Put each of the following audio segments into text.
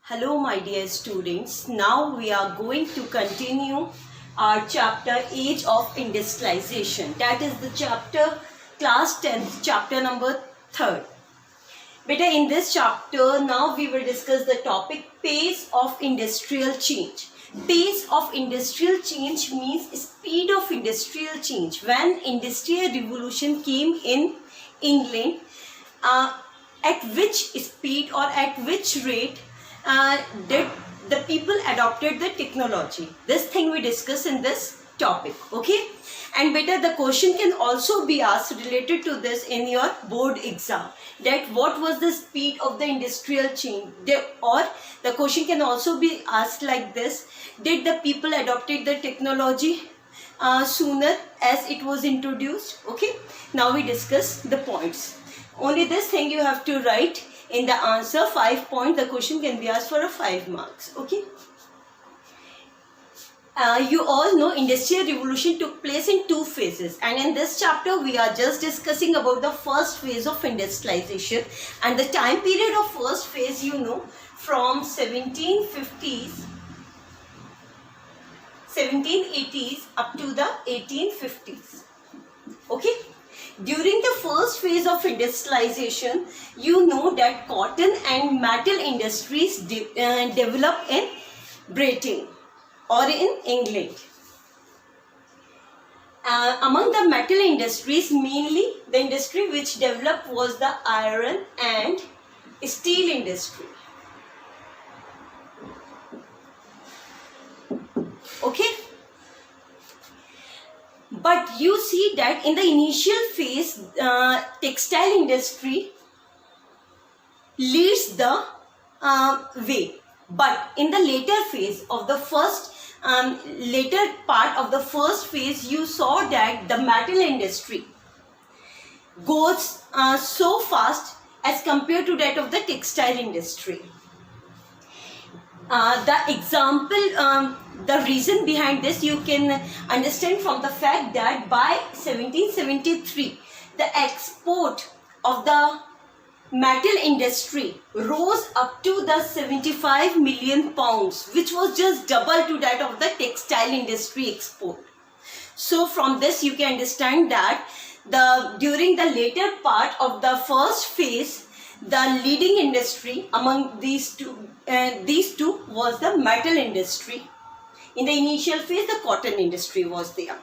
Hello my dear students, now we are going to continue our chapter Age of Industrialization. That is the chapter class 10th, chapter number 3rd. Beta, in this chapter now we will discuss the topic pace of industrial change. Pace of industrial change means speed of industrial change. When industrial revolution came in England, at which speed or at which rate did the people adopted the technology? This thing we discuss in this topic, okay? And better, the question can also be asked related to this in your board exam, that what was the speed of the industrial change, or the question can also be asked like this: did the people adopted the technology sooner as it was introduced? Okay, now we discuss the points. Only this thing you have to write in the answer. 5 points. The question can be asked for a 5 marks. Okay. You all know industrial revolution took place in 2 phases, and in this chapter we are just discussing about the first phase of industrialization. And the time period of first phase, you know, from 1780s up to the 1850s. Okay. During the first phase of industrialization, you know that cotton and metal industries developed in Britain or in England. Among the metal industries, mainly the industry which developed was the iron and steel industry. Okay. But you see that in the initial phase, textile industry leads the way. But in the later phase of the later part of the first phase, you saw that the metal industry goes so fast as compared to that of the textile industry. The example, the reason behind this you can understand from the fact that by 1773, the export of the metal industry rose up to the 75 million pounds, which was just double to that of the textile industry export. So from this you can understand that during the later part of the first phase, the leading industry among these two was the metal industry. In the initial phase, the cotton industry was there.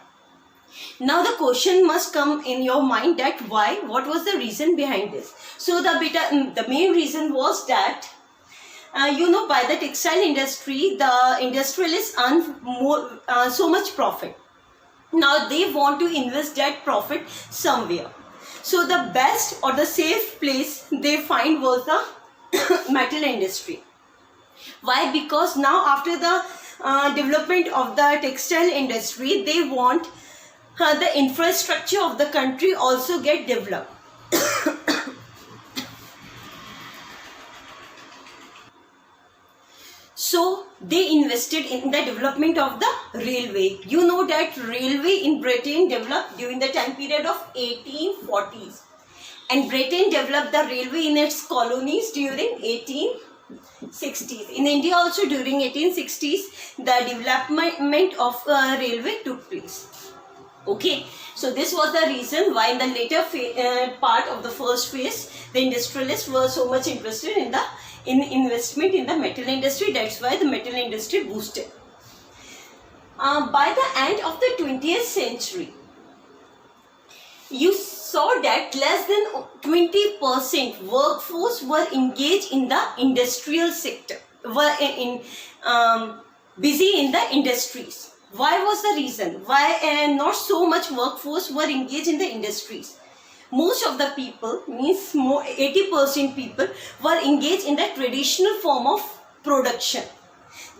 Now the question must come in your mind that why? What was the reason behind this? So the main reason was that you know, by the textile industry, the industrialists earn so much profit. Now they want to invest that profit somewhere. So the best or the safe place they find was the metal industry. Why? Because now after the development of the textile industry, they want the infrastructure of the country also get developed. So they invested in the development of the railway. You know that railway in Britain developed during the time period of 1840s, and Britain developed the railway in its colonies during 1860s. In India also during 1860s, the development of railway took place. Okay, so this was the reason why in the later part of the first phase, the industrialists were so much interested in investment in the metal industry. That's why the metal industry boosted. By the end of the 20th century, you saw that less than 20% workforce were engaged in the industrial sector, were busy in the industries. Why was the reason? Why not so much workforce were engaged in the industries? Most of the people, means 80% people, were engaged in the traditional form of production.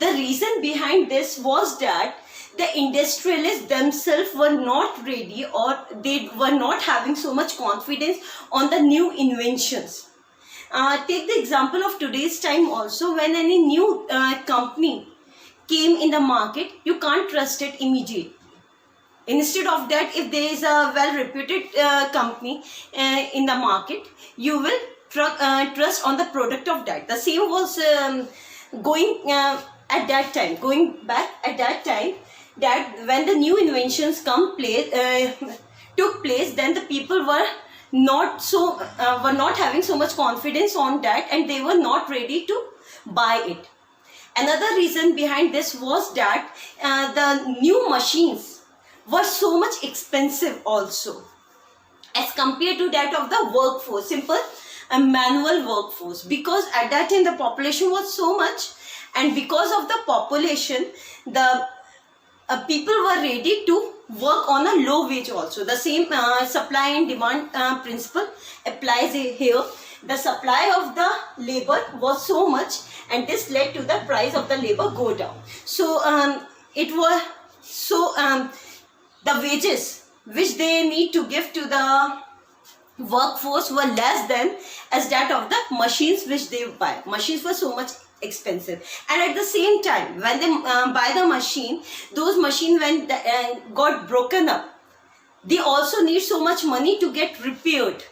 The reason behind this was that the industrialists themselves were not ready, or they were not having so much confidence on the new inventions. Take the example of today's time also. When any new company came in the market, you can't trust it immediately. Instead of that, if there is a well-reputed company in the market, you will trust on the product of that. The same was going back at that time, that when the new inventions took place, then the people were not having so much confidence on that, and they were not ready to buy it. Another reason behind this was that the new machines were so much expensive also, as compared to that of the workforce, simple manual workforce, because at that time the population was so much, and because of the population, the people were ready to work on a low wage also. The same supply and demand principle applies here. The supply of the labor was so much, and this led to the price of the labor go down. So the wages which they need to give to the workforce were less than as that of the machines which they buy. Machines were so much expensive, and at the same time, when they buy the machine, those machines when got broken up, they also need so much money to get repaired.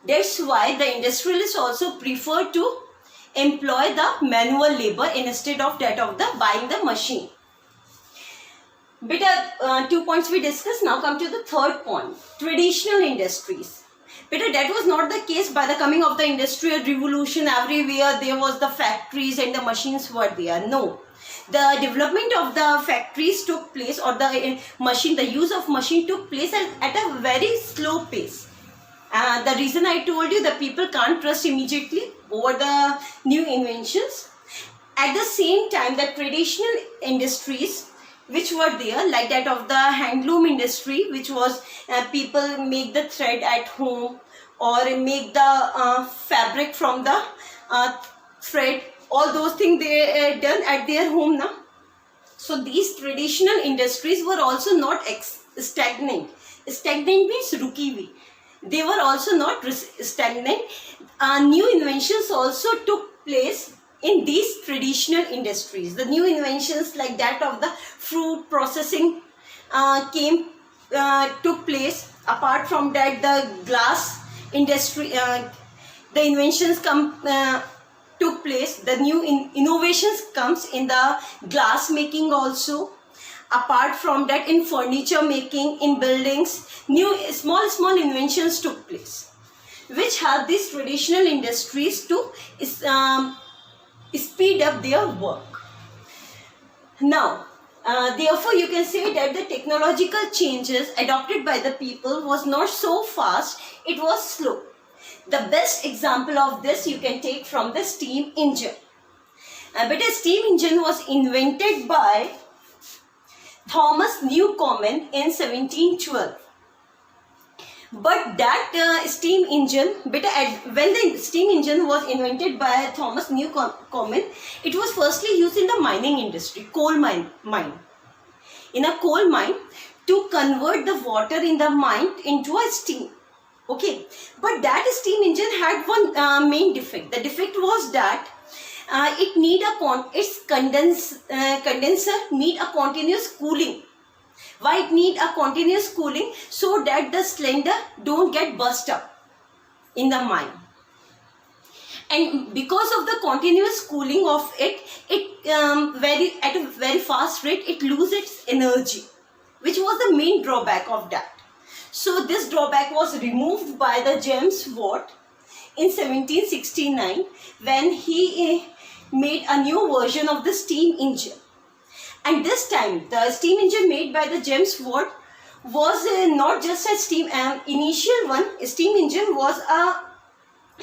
That's why the industrialists also prefer to employ the manual labor instead of that of the buying the machine. Beta, 2 points we discussed. Now come to the third point, traditional industries. Beta, that was not the case. By the coming of the industrial revolution, everywhere there was the factories and the machines were there. No, the development of the factories took place, or the use of machine took place at a very slow pace. The reason I told you, the people can't trust immediately over the new inventions. At the same time, the traditional industries which were there, like that of the handloom industry, which was people make the thread at home, or make the fabric from the thread. All those things they done at their home now. So these traditional industries were also not stagnant. Stagnant means ruki हुई. They were also not stagnant. New inventions also took place in these traditional industries. The new inventions like that of the fruit processing took place. Apart from that, the glass industry, the inventions took place. The new innovations comes in the glass making also. Apart from that, in furniture making, in buildings, new small inventions took place, which helped these traditional industries to speed up their work. Now, therefore, you can say that the technological changes adopted by the people was not so fast, it was slow. The best example of this you can take from the steam engine. But a steam engine was invented by Thomas Newcomen in 1712. But that steam engine, when the steam engine was invented by Thomas Newcomen, it was firstly used in the mining industry, coal mine. In a coal mine, to convert the water in the mine into a steam. Okay, but that steam engine had one main defect. The defect was that its condenser need a continuous cooling. Why it need a continuous cooling? So that the cylinder don't get burst up in the mine. And because of the continuous cooling of it, at a very fast rate, it loses its energy, which was the main drawback of that. So this drawback was removed by the James Watt in 1769, when he made a new version of the steam engine. And this time, the steam engine made by the James Watt was not just a initial one. Steam engine was a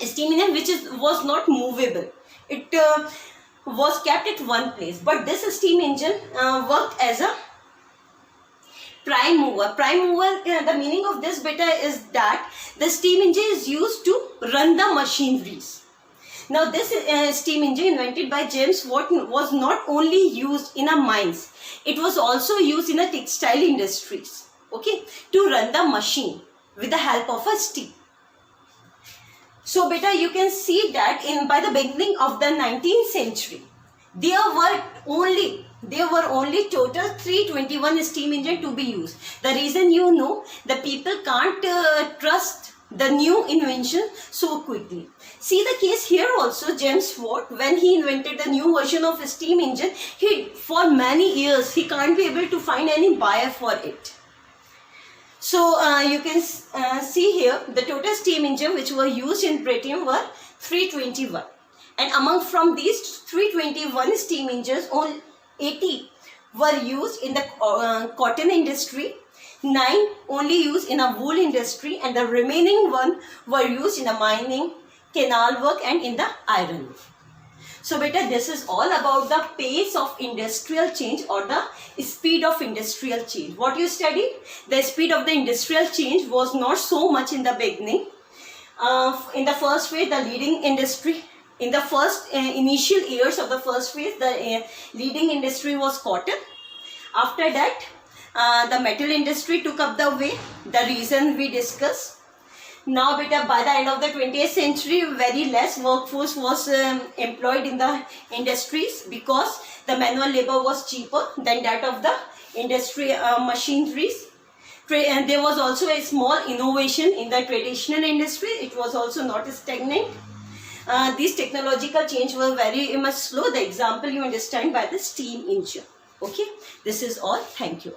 steam engine which was not movable. It was kept at one place. But this steam engine worked as a prime mover. Prime mover, the meaning of this beta is that the steam engine is used to run the machineries. Now this steam engine invented by James Watt was not only used in a mines, it was also used in a textile industries, okay, to run the machine with the help of a steam. So beta, you can see that by the beginning of the 19th century, there were only total 321 steam engine to be used. The reason, the people can't trust the new invention so quickly. See the case here also, James Watt, when he invented the new version of a steam engine, for many years he can't be able to find any buyer for it. So you can see here the total steam engine which were used in Britain were 321, and from these 321 steam engines, only 80 were used in the cotton industry, 9 only used in a wool industry, and the remaining 1 were used in the mining, canal work and in the iron work. So beta, this is all about the pace of industrial change or the speed of industrial change. What you studied? The speed of the industrial change was not so much in the beginning. In the first phase, the leading industry, in the first initial years of the first phase, the leading industry was cotton. After that, the metal industry took up the way, the reason we discussed. Now beta, by the end of the 20th century, very less workforce was employed in the industries because the manual labor was cheaper than that of the industry machineries. And there was also a small innovation in the traditional industry. It was also not stagnant. These technological change were very much slow. The example you understand by the steam engine. Okay, this is all. Thank you.